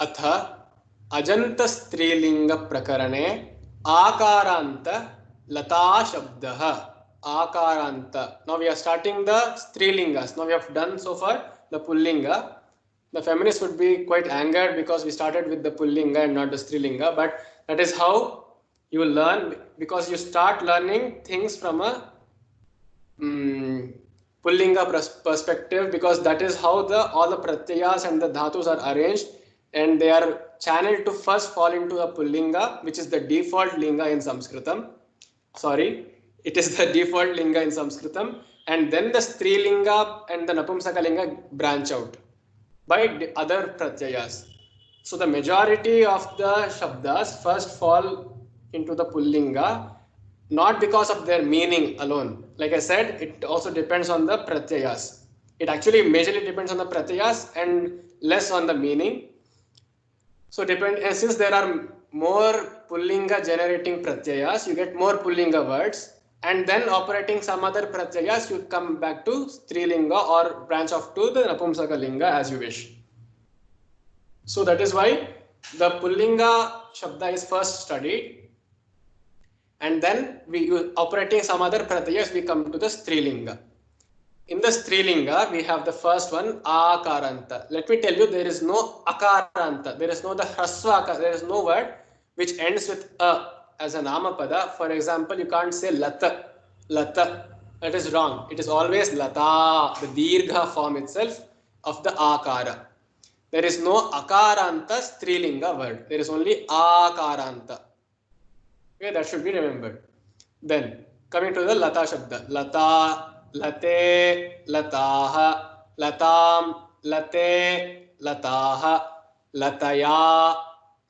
अथ अजंत स्त्रीलिंग प्रकरणे आकारांत लता शब्दः. Akaranta. Now we are starting the strilingas. Now we have done so far the pullinga. The feminists would be quite angered because we started with the pullinga and not the strilinga, but that is how you learn, because you start learning things from a pullinga perspective, because that is how all the pratyayas and the dhatus are arranged, and they are channeled to first fall into the pullinga, which is the default linga in Sanskritam. Sorry, it is the default linga in Sanskritam, and then the strilinga and the napumsaka linga branch out by other pratyayas. So the majority of the shabdas first fall into the pullinga, not because of their meaning alone. Like I said, it also depends on the pratyayas. It actually majorly depends on the pratyayas and less on the meaning. So since there are more pullinga generating pratyayas, you get more pullinga words, and then operating some other pratyayas, you come back to strilinga or branch off to the napumsaka linga as you wish. So that is why the pullinga shabda is first studied, and then we operating some other pratyayas, we come to the strilinga. In the strilinga, we have the first one, akaranta. Let me tell you, there is no akaranta. There is no the hrasva. There is no word which ends with a as a namapada. For example, you can't say lata. Lata. That is wrong. It is always lata, the dirgha form itself of the akara. There is no akaranta strilinga word. There is only akaranta. Okay, that should be remembered. Then coming to the lata shabda. Lata, late, lataha, latam, late, lataha, lataya,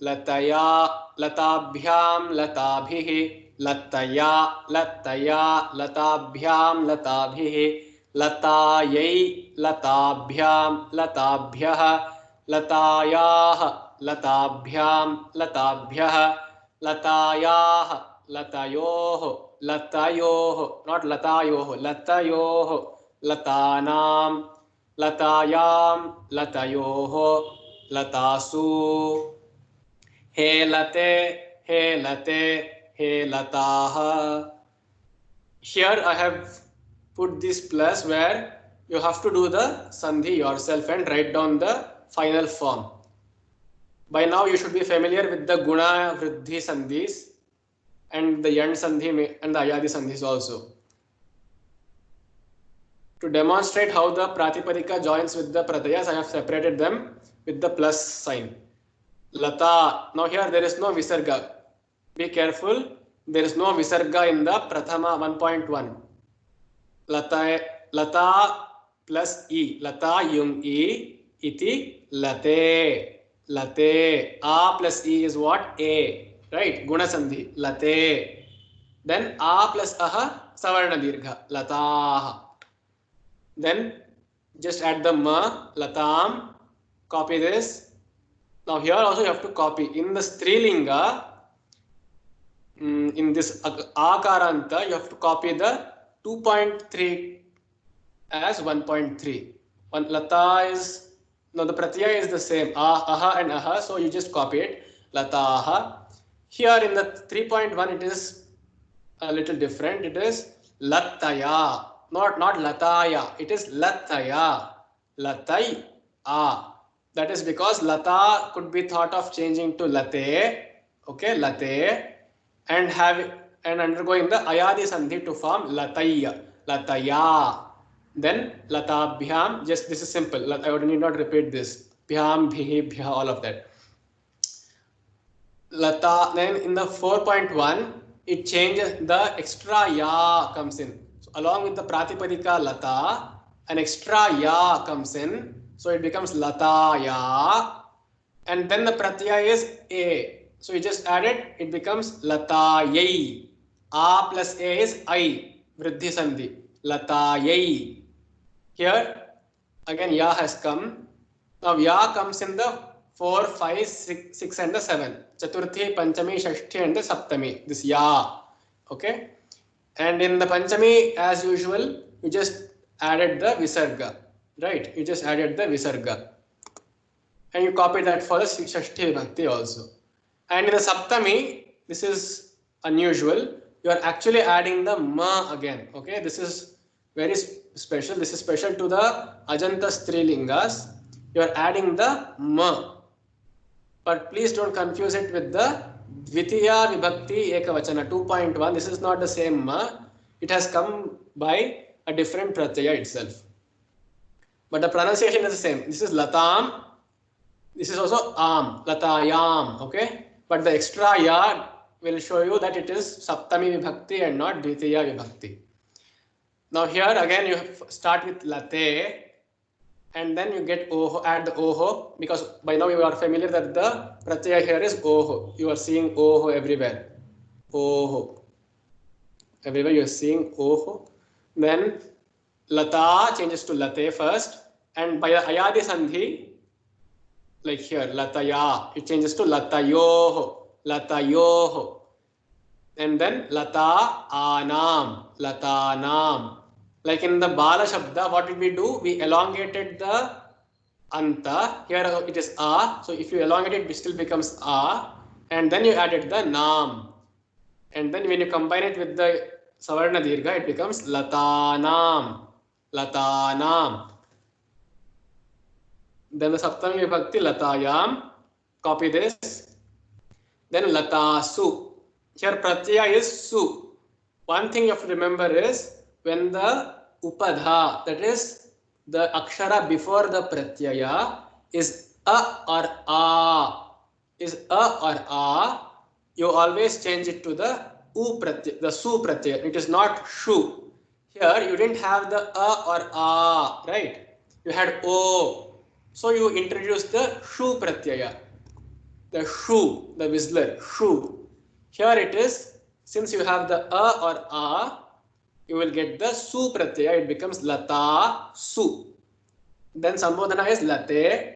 lataya, latabhyam, latabhihi, lataya, lataya, latabhyam, latabhihi, latayai, latabhyam, latabhyah, latayah, latabhyam, latabhyah, latayah, latayoh, latayoh, not latayoh, latayoh, latanam, latayam, latayoh, latasu, helate, helate, helataha. Here I have put this plus where you have to do the sandhi yourself and write down the final form. By now you should be familiar with the guna vriddhi sandhis and the yand sandhi and the ayadi sandhis also. To demonstrate how the pratipadika joins with the pratyayas, I have separated them with the plus sign. Lata. Now here there is no visarga. Be careful. There is no visarga in the prathama 1.1. Lata, lata plus e. Lata yung e. Iti late. Late. A plus e is what? A. Right? Guna sandhi. Late. Then a plus aha. Savarna dirgha. Lataha. Then just add the ma. Latam. Copy this. Now here also you have to copy. In the strilinga, in this akaranta, you have to copy the 2.3 as 1.3. One lata is, no, the pratyaya is the same, aha and aha, so you just copy it, lataha. Here in the 3.1 it is a little different. It is lataya, not lataya, it is lataya, latai a. That is because lata could be thought of changing to late, okay, late, and undergoing the ayadi sandhi to form lataya, lataya. Then latabhyam, just this is simple. I would need not repeat this. Bhyam, bhihi, bhya, all of that. Lata. Then in the 4.1, it changes, the extra ya comes in. So along with the pratipadika lata, an extra ya comes in. So it becomes lataya, and then the pratyaya is a. So you just add it, it becomes latayai. A plus a is I, vriddhi sandhi, latayai. Here again ya has come. Now ya comes in the 4, 5, 6 and the 7. Chaturthi, Panchami, Shashti and the Saptami. This ya. Okay. And in the Panchami, as usual, you just added the visarga. Right? You just added the visarga. and you copy that for the Shashti Vibhakti also. And in the Saptami, this is unusual. You are actually adding the ma again. Okay, this is very special. This is special to the Ajanta Strilingas. You are adding the ma. But please don't confuse it with the Dvitiya Vibhakti Ekavachana 2.1. This is not the same ma. It has come by a different pratyaya itself. But the pronunciation is the same. This is Latam. This is also Am. Latayam. Okay. But the extra ya will show you that it is Saptami Vibhakti and not Dvitiya Vibhakti. Now here again you start with Late. And then you get Oho, add the Oho, because by now you are familiar that the pratyaya here is Oho. You are seeing Oho everywhere. Oho. Everywhere you are seeing Oho. Then Lata changes to Late first. And by Ayadi Sandhi, like here, Lataya, it changes to Latayoho. Latayoho. And then Lata Anam. Latanam. Like in the Bala Shabda, what did we do? We elongated the Anta. Here it is A. So if you elongate it, it still becomes A. And then you added the Nam. And then when you combine it with the Savarna Dirgha, it becomes Latanam. Latanam. Then the Saptami Vibhakti Latayam. Copy this. Then Latasu. Here Pratyaya is Su. One thing you have to remember is, when the upadha, that is the akshara before the pratyaya, is a or a, you always change it to the the su pratyaya. It is not shu. Here you didn't have the a or a, right? You had o. So you introduce the shu pratyaya. The shu, the whistler, shu. Here it is, since you have the a or a, you will get the su pratyaya. It becomes Lata Su. Then Sambodhana is Late,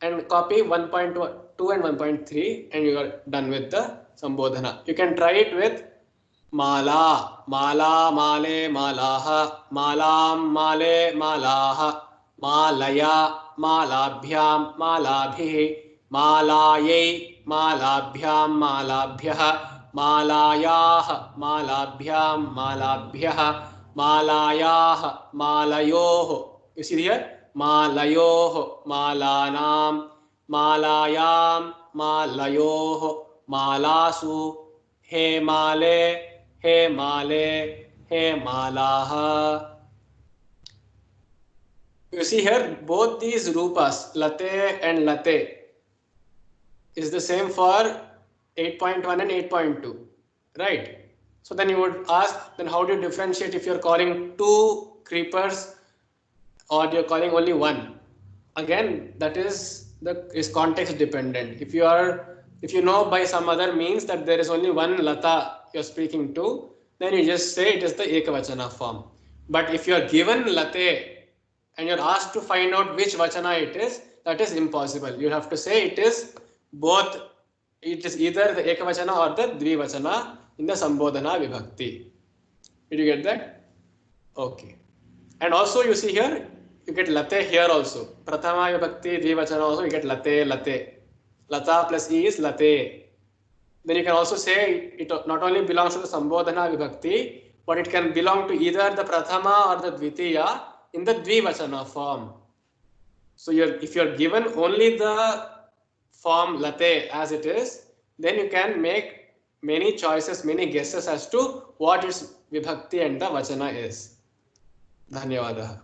and copy 1.2 and 1.3 and you are done with the Sambodhana. You can try it with Mala. Mala, Male, Malaha. Malam, Male, Malaha. Malaya, Malabhyam, Malabhi. Malayai, Malabhyam, Malabhyah. Malayah, Malabhyam, Malabhyah, Malayah, Malayoh. You see here? Malayoh, Malanam, Malayam, Malayoh, Malasu, He Male, He Male, He Malaha. You see here, both these rupas, Late and Late, is the same for 8.1 and 8.2, right? So then you would ask, then how do you differentiate if you're calling two creepers or you're calling only one? Again, that is context dependent. If you know by some other means that there is only one Lata you're speaking to, then you just say it is the Ekavachana form. But if you are given Late and you're asked to find out which Vachana it is, that is impossible. You have to say it is both. It is either the Ekavachana or the Dvivachana in the Sambodhana Vibhakti. Did you get that? Okay. And also you see here, you get Late here also. Prathama Vibhakti, Dvivachana also, you get Late, Late. Lata plus E is Late. Then you can also say it not only belongs to the Sambodhana Vibhakti, but it can belong to either the Prathama or the Dvitiya in the Dvivachana form. So if you're given only the form Late as it is, then you can make many choices, many guesses as to what its Vibhakti and the Vachana is. Dhanyavadaha.